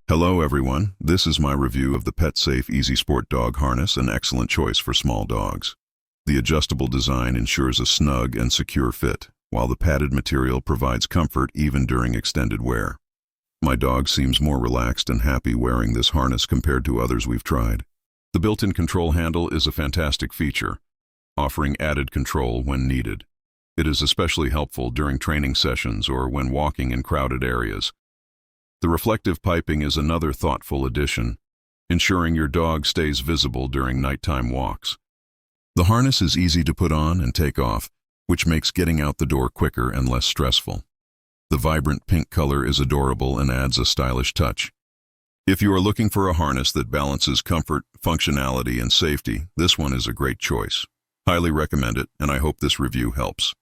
Hello everyone, this is my review of the PetSafe EasySport Dog Harness, an excellent choice for small dogs. The adjustable design ensures a snug and secure fit, while the padded material provides comfort even during extended wear. My dog seems more relaxed and happy wearing this harness compared to others we've tried. The built-in control handle is a fantastic feature, offering added control when needed. It is especially helpful during training sessions or when walking in crowded areas. The reflective piping is another thoughtful addition, ensuring your dog stays visible during nighttime walks. The harness is easy to put on and take off, which makes getting out the door quicker and less stressful. The vibrant pink color is adorable and adds a stylish touch. If you are looking for a harness that balances comfort, functionality, and safety, this one is a great choice. Highly recommend it, and I hope this review helps.